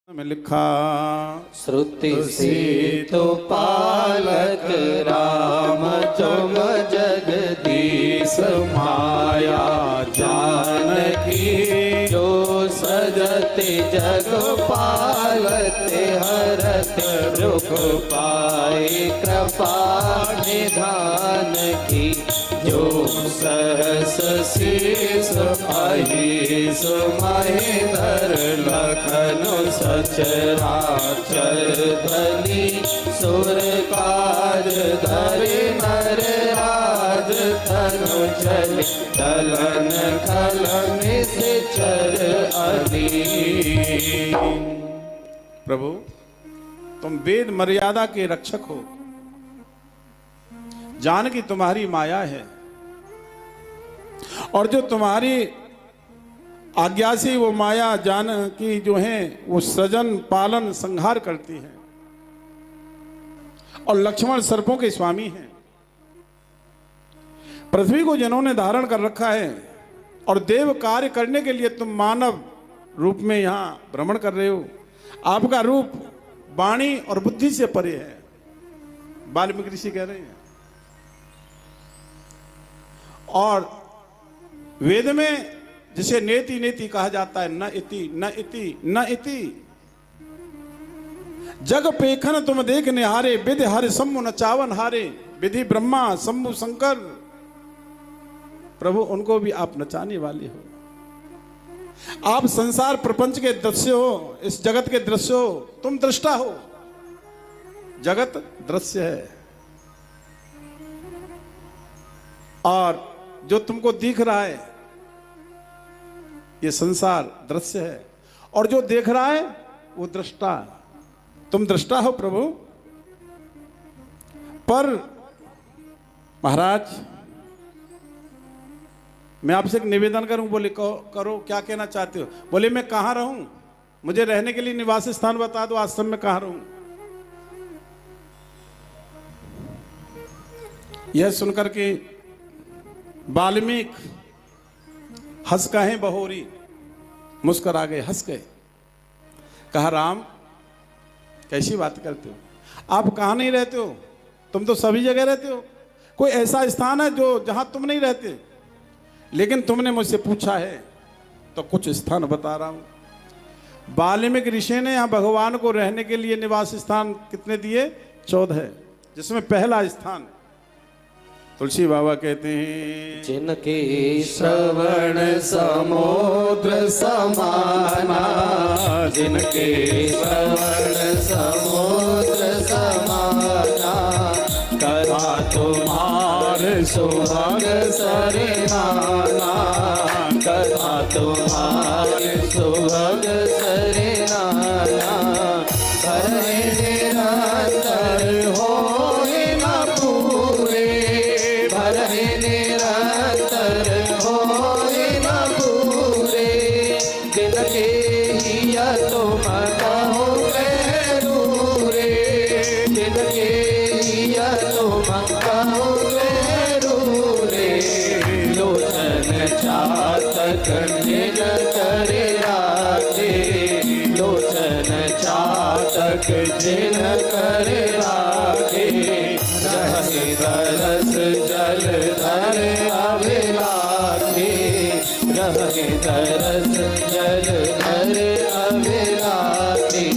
में लिखा श्रुति से तो पालक राम तुम जगदीश माया जानकी जो सजते जग पालते हरत रुख पाए कृपा निधान की जो सहस शीस अहिस महेंद्र लखन सचराचर धनी सुर काज धरे नर राज तनु चल दलन खलन चर अली। प्रभु तुम वेद मर्यादा के रक्षक हो, जान की तुम्हारी माया है और जो तुम्हारी आज्ञा से वो माया जान की जो है वो सृजन पालन संहार करती है और लक्ष्मण सर्पों के स्वामी हैं। पृथ्वी को जिन्होंने धारण कर रखा है और देव कार्य करने के लिए तुम मानव रूप में यहां भ्रमण कर रहे हो। आपका रूप वाणी और बुद्धि से परे है, वाल्मीकि ऋषि कह रहे हैं। और वेद में जिसे नेति नेति कहा जाता है, न इति न इति न इति, जग पेखन तुम देख निहारे विधि हर सम्मु नचावन हारे, विधि ब्रह्मा शंभु शंकर। प्रभु उनको भी आप नचाने वाले हो। आप संसार प्रपंच के दृश्य हो, इस जगत के दृश्य हो, तुम दृष्टा हो, जगत दृश्य है। और जो तुमको दिख रहा है ये संसार दृश्य है और जो देख रहा है वो दृष्टा। तुम दृष्टा हो प्रभु। पर महाराज मैं आपसे एक निवेदन करूं। बोले करो, क्या कहना चाहते हो? बोले मैं कहां रहूं, मुझे रहने के लिए निवास स्थान बता दो, आश्रम में कहां रहूं। यह सुनकर के वाल्मीकि हंस कहे बहोरी, मुस्कुरा गए, हंस गए। कहा राम कैसी बात करते हो, आप कहां नहीं रहते हो? तुम तो सभी जगह रहते हो। कोई ऐसा स्थान है जो जहां तुम नहीं रहते? लेकिन तुमने मुझसे पूछा है तो कुछ स्थान बता रहा हूं। वाल्मीकि ऋषि ने यहां भगवान को रहने के लिए निवास स्थान कितने दिए? 14, जिसमें पहला स्थान तुलसी बाबा कहते हैं जिनके श्रवण समुद्र समाना, जिनके श्रवण समुद्र समाना, करा तुम्हार सुहाग सरेनाना, करा तुम्हार सुहाग सरेनाना, भरे निरंतर हो जिन करे राखे, लोचन चातक जिन करे राखे, रहे तरस जल धर अभिलाषी, रहे तरस जल धर अभिलाषी।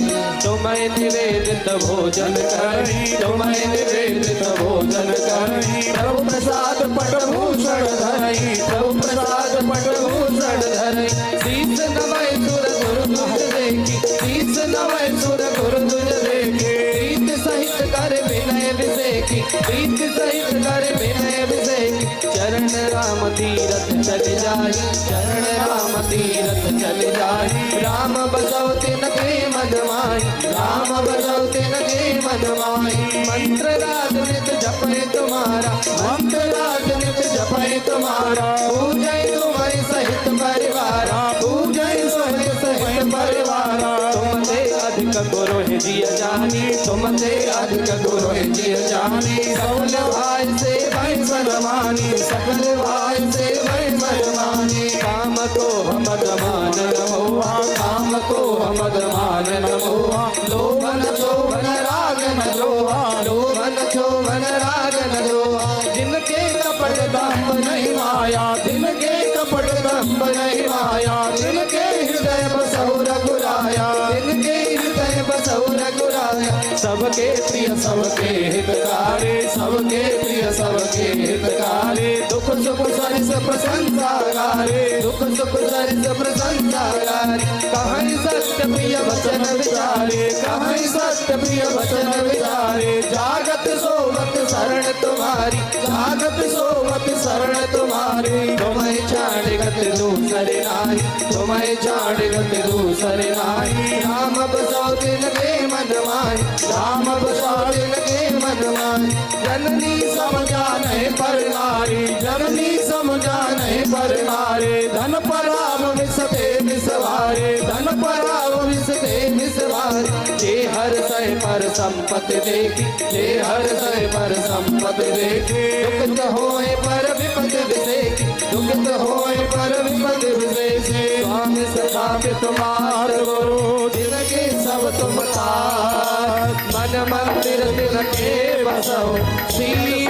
तुम्हें निवेदित भोजन करी, तुम्हें निवेदित भोजन करी, प्रभु प्रसाद पटभूषण धरई, प्रभु प्रसाद पटभूषण धरई। शीस नवै सुर गुरु तुझ देखी, शीस नवै सुर गुरु तुझ देखी, प्रीत सहित कर विनय विसेखी, प्रीत सहित कर विनय विसेखी। चरण राम तीरथ चल जाई, चरण राम तीरथ चल जाई, राम बसौ तिनके मन माही, राम बसौ तिनके मन माही। मंत्र राज नित जपै तुम्हारा, मंत्र राज नित जपै तुम्हारा, पूजै तुम्हारी सहित परिवार, पूजै तुम्हारी सहित परिवार। तुमसे अधिक गुरु है जिय जानी, तुमसे अधिक गुरु है जिय जानी, सकल भाई से भाई मनमानी, सकल भाई से भाई मनमानी। काम को हमद मान नमोहा काम को हमद मान नमोहा लोभन शोभन राग न द्रोहा लोभन शोभन राग न द्रोहा जिनके कपट दम्भ नहीं माया जिनके कपट दम्भ नहीं माया जिनके हृदय बसौ रघुराया जिनके हृदय बसौ रघुराया सबके प्रिय सबके हितकारी सबके प्रिय सबके हितकारी दुख सुख सरिस प्रशंसा गारे दुख सुख सरिस प्रशंसा गारे कहीं सत्य प्रिय वचन विचारे कहीं सत्य प्रिय वचन विचारे जागत सोवत शरण तुम्हारी जागत सोवत शरण तुम्हारी तुम्हें छाड़गत दूसरे नाई तुम्हें छाड़गत दूसरे नाई राम बसो दिन के मन माई राम बसो दिन के मन माई जननी समझा नहीं पर नारी जननी समझा नहीं पर नारे धन पराव विसते विसवारे धन पराव विसते विसवारे जे हर सह पर संपत्ति देखी जे हर सह पर संपत्ति देखी दुखित होए पर विपद विसेखी दुखित होए पर विपद विसेखी स्वामी स्थापित मार गुरु जिनके सब तुम तार मन मंदिर दिल के बसो श्री